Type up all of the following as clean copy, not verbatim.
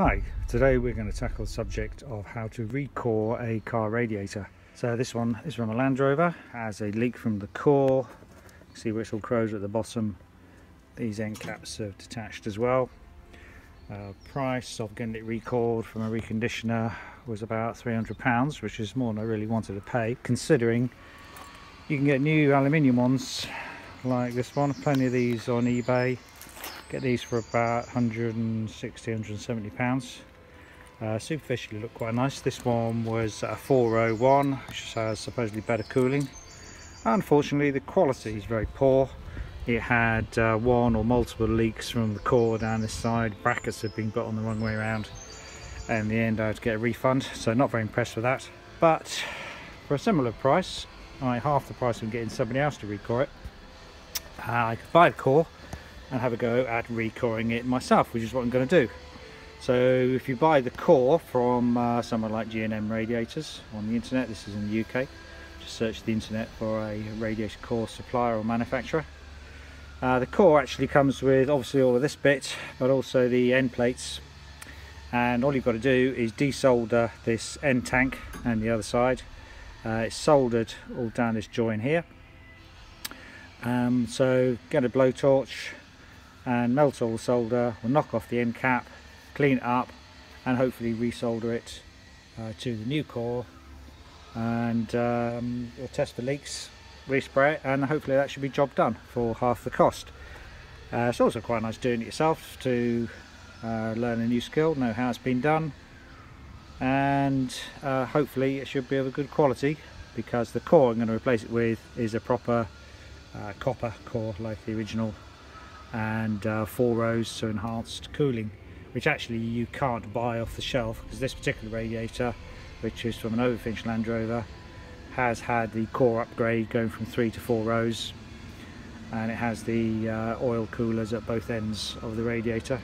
Hi, today we're going to tackle the subject of how to recore a car radiator. So this one is from a Land Rover, has a leak from the core. See where it's all corroded at the bottom. These end caps are detached as well. Price of getting it recored from a reconditioner was about £300, which is more than I really wanted to pay, considering you can get new aluminium ones like this one. Plenty of these on eBay. Get these for about £160, £170. Superficially look quite nice. This one was a 401, which has supposedly better cooling. Unfortunately, the quality is very poor. It had one or multiple leaks from the core down this side. Brackets had been put on the wrong way around. And in the end, I had to get a refund, so not very impressed with that. But for a similar price, half the price of getting somebody else to recore it, I could buy the core and have a go at recoring it myself, which is what I'm going to do. So if you buy the core from someone like G&M Radiators on the internet, this is in the UK, just search the internet for a radiator core supplier or manufacturer. The core actually comes with obviously all of this bit, but also the end plates, and all you've got to do is desolder this end tank and the other side. It's soldered all down this joint here. So get a blowtorch and melt all the solder. We'll knock off the end cap, clean it up, and hopefully resolder it to the new core, and we'll test for leaks, respray it, and hopefully that should be job done for half the cost. It's also quite nice doing it yourself to learn a new skill, know how it's been done, and hopefully it should be of a good quality, because the core I'm going to replace it with is a proper copper core like the original, and 4 rows to enhanced cooling, which actually you can't buy off the shelf, because this particular radiator, which is from an Overfinch Land Rover, has had the core upgrade going from 3 to 4 rows, and it has the oil coolers at both ends of the radiator.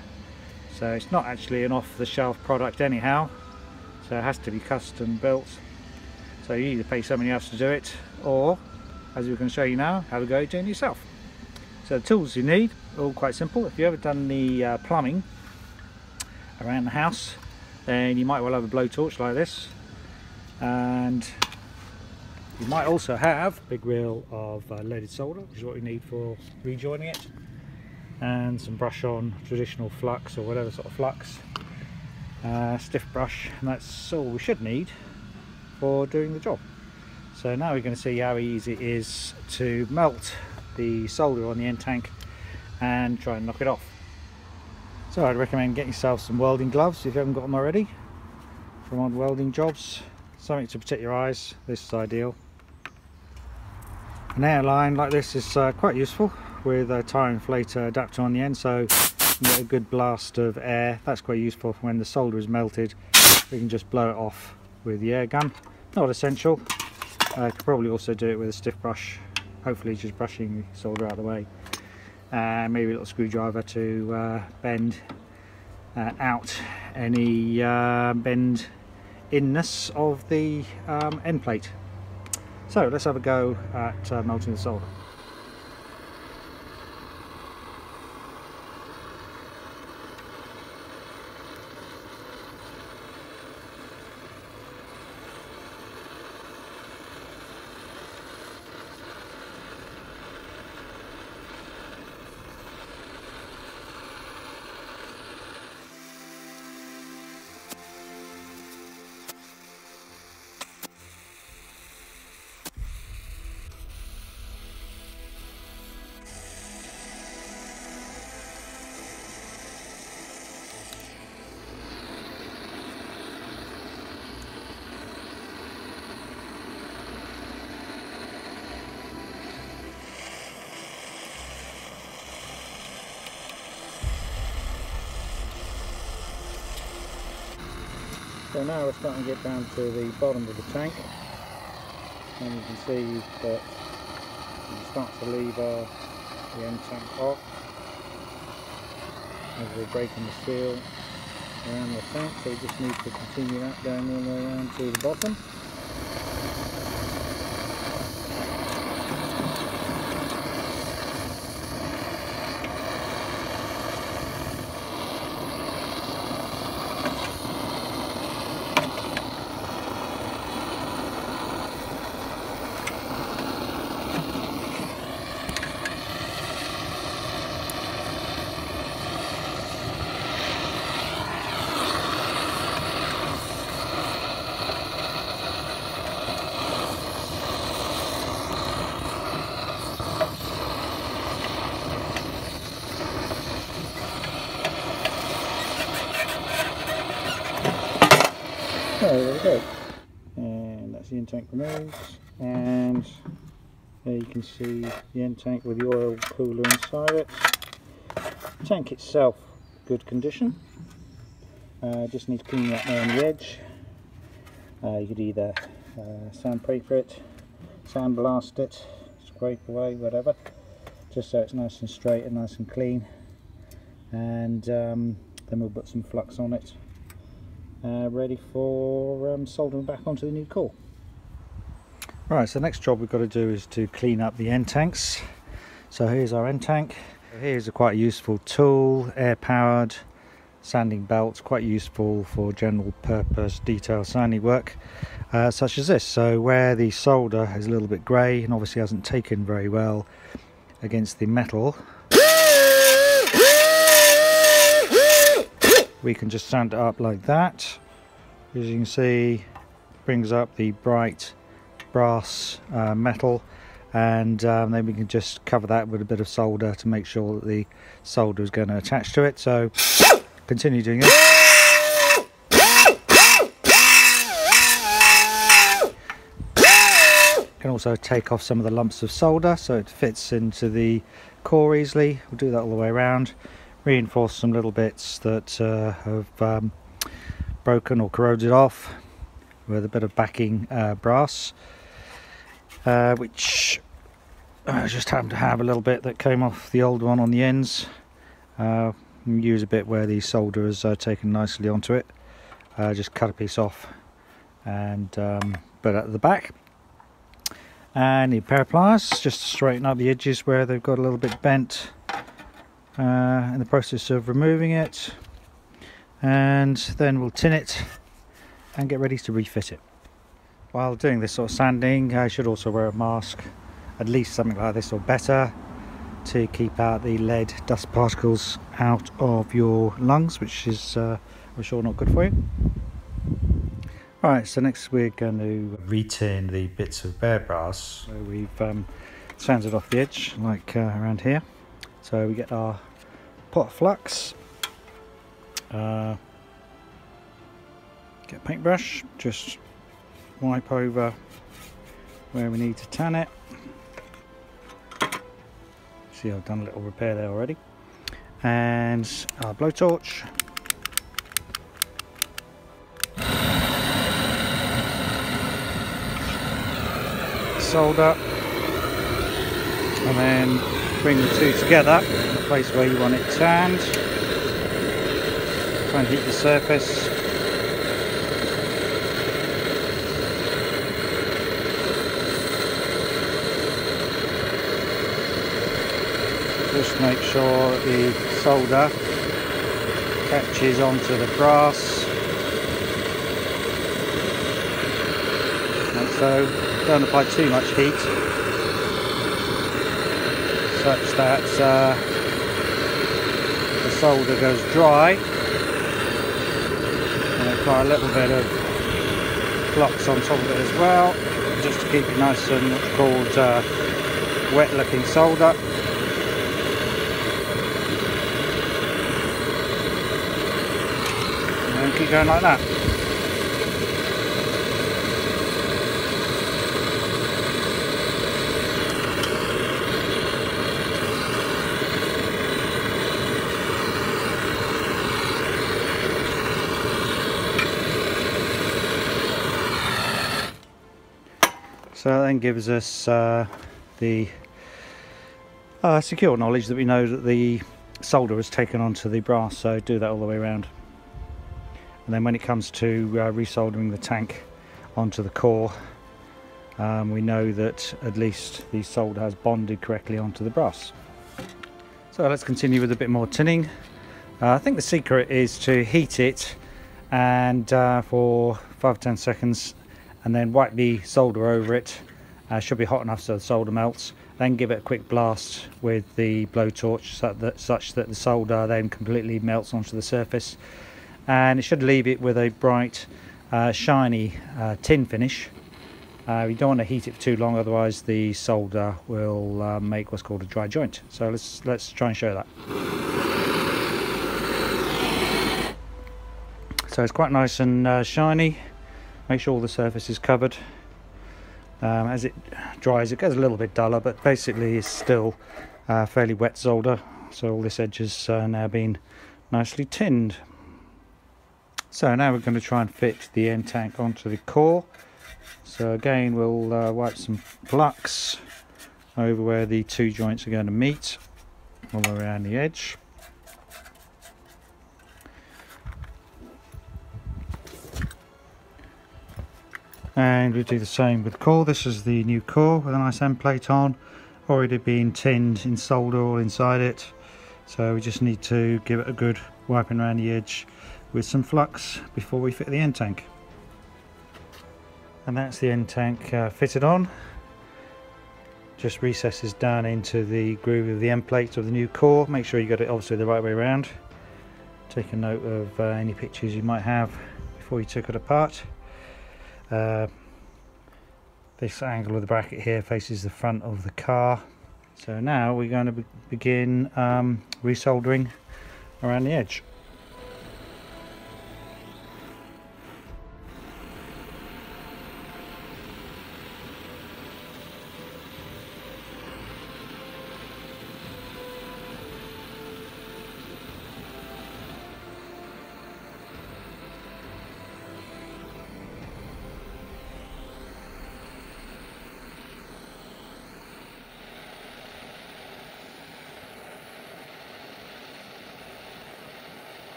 So it's not actually an off-the-shelf product anyhow, so it has to be custom built. So you either pay somebody else to do it, or, as we're going to show you now, have a go at doing it yourself. So the tools you need are all quite simple. If you've ever done the plumbing around the house, then you might well have a blowtorch like this, and you might also have a big reel of leaded solder, which is what you need for rejoining it, and some brush on, traditional flux or whatever sort of flux, stiff brush, and that's all we should need for doing the job. So now we're going to see how easy it is to melt the solder on the end tank and try and knock it off. So I'd recommend getting yourself some welding gloves if you haven't got them already from on welding jobs. Something to protect your eyes, this is ideal. An airline like this is quite useful, with a tire inflator adapter on the end, so you can get a good blast of air. That's quite useful for when the solder is melted. We can just blow it off with the air gun. Not essential. I could probably also do it with a stiff brush, hopefully just brushing the solder out of the way, and maybe a little screwdriver to bend out any bend inness of the end plate. So let's have a go at melting the solder. So now we're starting to get down to the bottom of the tank, and you can see that you start to lever the end tank off as we're breaking the seal around the tank, so we just need to continue that going all the way around to the bottom. there we go. And that's the end tank removed, and there you can see the end tank with the oil cooler inside it. The tank itself, good condition. Just need to clean up there on the edge. You could either sandpaper it, sandblast it, scrape away, whatever, just so it's nice and straight and nice and clean. And then we'll put some flux on it, ready for soldering back onto the new core. Right, so the next job we've got to do is to clean up the end tanks. So here's our end tank. Here's a quite useful tool, air powered sanding belt, quite useful for general purpose detail sanding work such as this. So where the solder is a little bit grey and obviously hasn't taken very well against the metal, we can just sand it up like that. As you can see, brings up the bright brass metal, and then we can just cover that with a bit of solder to make sure that the solder is going to attach to it. So continue doing it. Can also take off some of the lumps of solder so it fits into the core easily. We'll do that all the way around. Reinforce some little bits that have broken or corroded off with a bit of backing brass, which I just happened to have a little bit that came off the old one on the ends. Use a bit where the solder has taken nicely onto it. Just cut a piece off and put it at the back. And need a pair of pliers just to straighten up the edges where they've got a little bit bent in the process of removing it. And then we'll tin it and get ready to refit it. While doing this sort of sanding, I should also wear a mask, at least something like this or better, to keep out the lead dust particles out of your lungs, which is I'm sure not good for you. Right, so next we're going to retin the bits of bare brass. So we've sanded off the edge like around here. So we get our pot of flux, get a paintbrush, just wipe over where we need to tan it. See, I've done a little repair there already. And our blowtorch. Solder. And then bring the two together in the place where you want it tanned. Try and heat the surface. Just make sure the solder catches onto the brass, like so. Don't apply too much heat, such that the solder goes dry, and apply a little bit of flux on top of it as well, just to keep it nice and what's called wet looking solder. And keep going like that. So that then gives us the secure knowledge that we know that the solder has taken onto the brass, so do that all the way around. And then when it comes to resoldering the tank onto the core, we know that at least the solder has bonded correctly onto the brass. So let's continue with a bit more tinning. I think the secret is to heat it and for 5-10 seconds, and then wipe the solder over it. Should be hot enough so the solder melts. Then give it a quick blast with the blowtorch such that the solder then completely melts onto the surface. And it should leave it with a bright, shiny tin finish. You don't want to heat it for too long, otherwise the solder will make what's called a dry joint. So let's try and show that. So it's quite nice and shiny. Make sure all the surface is covered. As it dries it gets a little bit duller, but basically it's still fairly wet solder, so all this edge has now been nicely tinned. So now we're going to try and fit the end tank onto the core. So again we'll wipe some flux over where the two joints are going to meet, all around the edge. And we'll do the same with the core. This is the new core with a nice end plate on, already been tinned in solder all inside it. So we just need to give it a good wiping around the edge with some flux before we fit the end tank. And that's the end tank fitted on. Just recesses down into the groove of the end plate of the new core. Make sure you got it obviously the right way around. Take a note of any pictures you might have before you took it apart. This angle of the bracket here faces the front of the car. So now we're going to begin resoldering around the edge.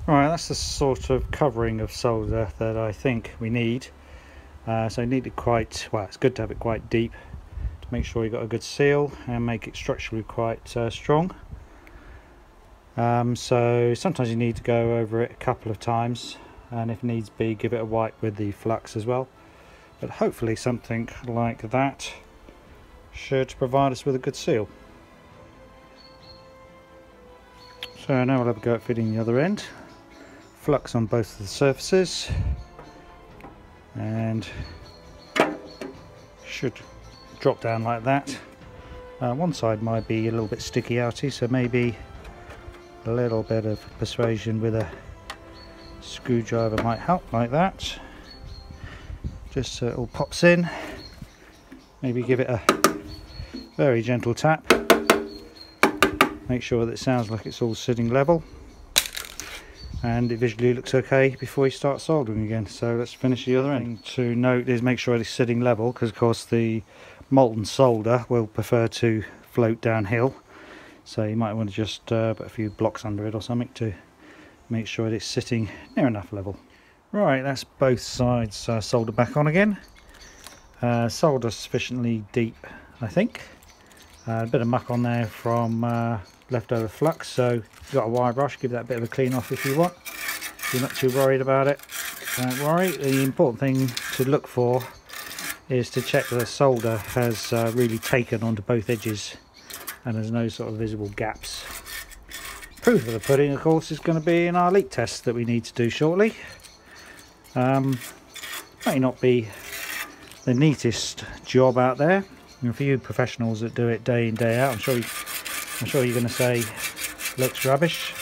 Alright, that's the sort of covering of solder that I think we need. So I need it quite, well, it's good to have it quite deep to make sure you've got a good seal and make it structurally quite strong. So sometimes you need to go over it a couple of times, and if needs be give it a wipe with the flux as well. But hopefully something like that should provide us with a good seal. So now we'll have a go at fitting the other end. Flux on both of the surfaces, and should drop down like that. One side might be a little bit sticky outy, so maybe a little bit of persuasion with a screwdriver might help, like that, just so it all pops in. Maybe give it a very gentle tap, make sure that it sounds like it's all sitting level and it visually looks okay before you start soldering again. So let's finish the other end. To note is make sure it's sitting level, because of course the molten solder will prefer to float downhill, so you might want to just put a few blocks under it or something to make sure it's sitting near enough level. Right, that's both sides soldered back on again. Solder sufficiently deep, I think. A bit of muck on there from leftover flux, so you've got a wire brush, give that a bit of a clean off if you want. If you're not too worried about it, don't worry. The important thing to look for is to check that the solder has really taken onto both edges and there's no sort of visible gaps. Proof of the pudding, of course, is going to be in our leak test that we need to do shortly. May not be the neatest job out there, and for you professionals that do it day in day out, I'm sure you're going to say looks rubbish,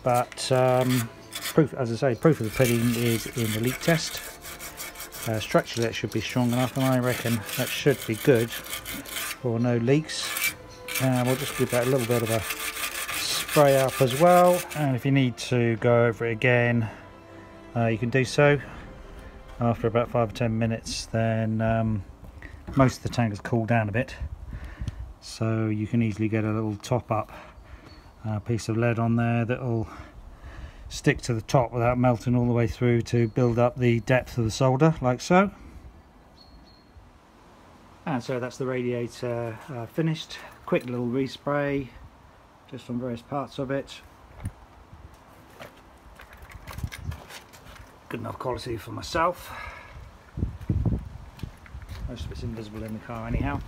but proof, as I say, proof of the pudding is in the leak test. Structurally it should be strong enough, and I reckon that should be good for no leaks. We'll just give that a little bit of a spray up as well, and if you need to go over it again you can do so. After about 5 or 10 minutes then most of the tank has cooled down a bit, so you can easily get a little top up piece of lead on there that will stick to the top without melting all the way through to build up the depth of the solder, like so. And so that's the radiator finished. Quick little respray just on various parts of it. Good enough quality for myself. Most of it's invisible in the car anyhow.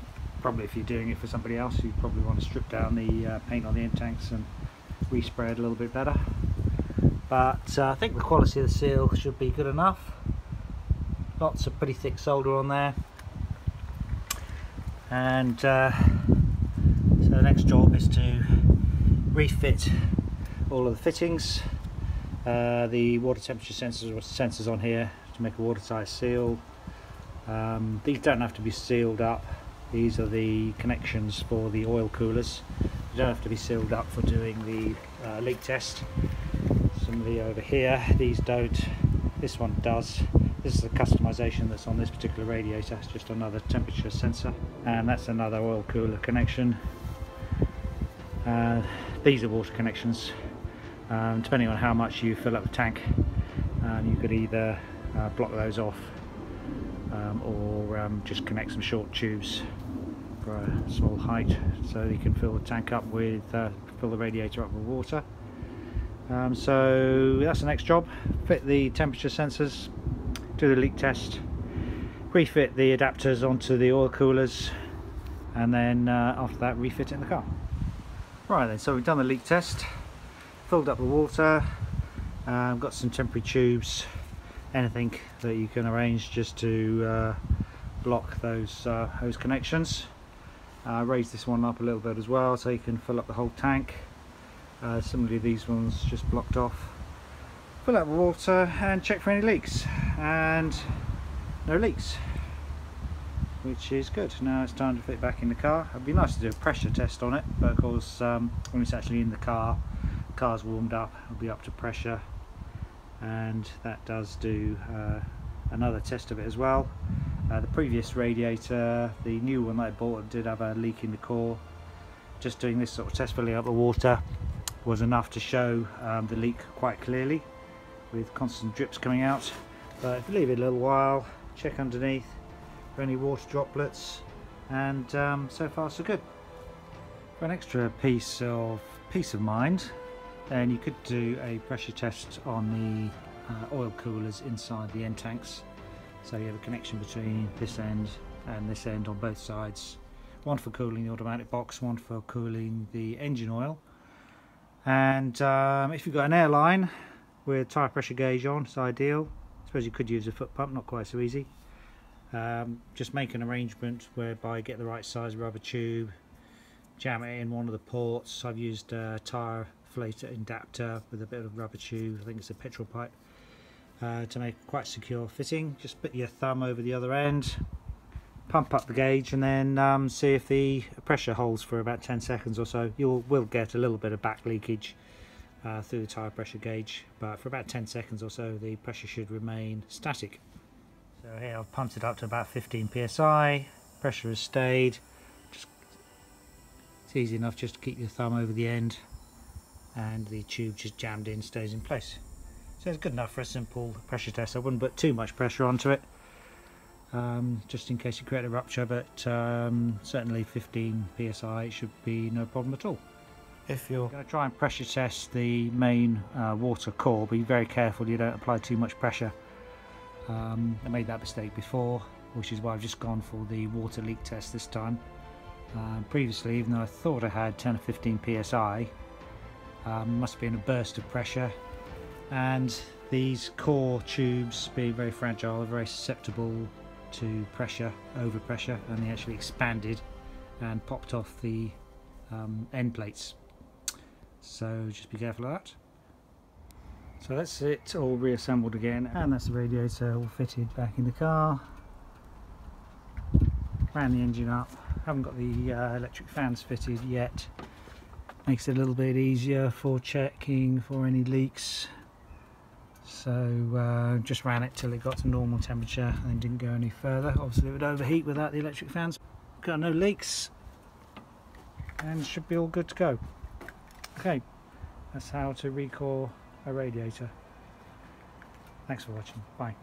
Probably if you're doing it for somebody else, you probably want to strip down the paint on the end tanks and respray it a little bit better. But I think the quality of the seal should be good enough. Lots of pretty thick solder on there. And so the next job is to refit all of the fittings the water temperature sensors on here to make a watertight seal. These don't have to be sealed up. These are the connections for the oil coolers. They don't have to be sealed up for doing the leak test. Some of the over here, these don't. This one does. This is the customization that's on this particular radiator. It's just another temperature sensor, and that's another oil cooler connection. These are water connections. Depending on how much you fill up the tank, you could either block those off or just connect some short tubes for a small height so you can fill the tank up with fill the radiator up with water. So that's the next job. Fit the temperature sensors, do the leak test, refit the adapters onto the oil coolers, and then after that refit it in the car. Right then, so we've done the leak test, filled up the water, got some temporary tubes, anything that you can arrange just to block those hose connections. Raise this one up a little bit as well so you can fill up the whole tank. Similarly, these ones just blocked off. Fill up the water and check for any leaks, and no leaks, which is good. Now it's time to fit it back in the car. It'd be nice to do a pressure test on it, but of course when it's actually in the car's warmed up, it'll be up to pressure, and that does do another test of it as well. The previous radiator, the new one that I bought, did have a leak in the core. Just doing this sort of test, filling up the water, was enough to show the leak quite clearly with constant drips coming out. But if you leave it a little while, check underneath for any water droplets, and so far so good. For an extra piece of mind, then you could do a pressure test on the oil coolers inside the end tanks. So you have a connection between this end and this end on both sides, one for cooling the automatic box, one for cooling the engine oil. And if you've got an airline with tyre pressure gauge on, it's ideal. I suppose you could use a foot pump, not quite so easy. Just make an arrangement whereby you get the right size rubber tube, jam it in one of the ports. I've used a tyre inflator adapter with a bit of rubber tube, I think it's a petrol pipe, to make quite secure fitting. Just put your thumb over the other end, pump up the gauge, and then see if the pressure holds for about 10 seconds or so. You will get a little bit of back leakage through the tyre pressure gauge, but for about 10 seconds or so the pressure should remain static. So here I've pumped it up to about 15 psi, pressure has stayed. It's easy enough just to keep your thumb over the end and the tube just jammed in, stays in place. So it's good enough for a simple pressure test. I wouldn't put too much pressure onto it, just in case you create a rupture, but certainly 15 psi should be no problem at all. If you're going to try and pressure test the main water core, be very careful you don't apply too much pressure. I made that mistake before, which is why I've just gone for the water leak test this time. Previously, even though I thought I had 10 or 15 psi, must have been a burst of pressure, and these core tubes, being very fragile, are very susceptible to pressure, overpressure, and they actually expanded and popped off the end plates. So just be careful of that. So that's it all reassembled again, and that's the radiator all fitted back in the car. Ran the engine up. Haven't got the electric fans fitted yet. Makes it a little bit easier for checking for any leaks. So just ran it till it got to normal temperature and didn't go any further. Obviously it would overheat without the electric fans. Got no leaks and should be all good to go. Okay, that's how to recore a radiator. Thanks for watching. Bye.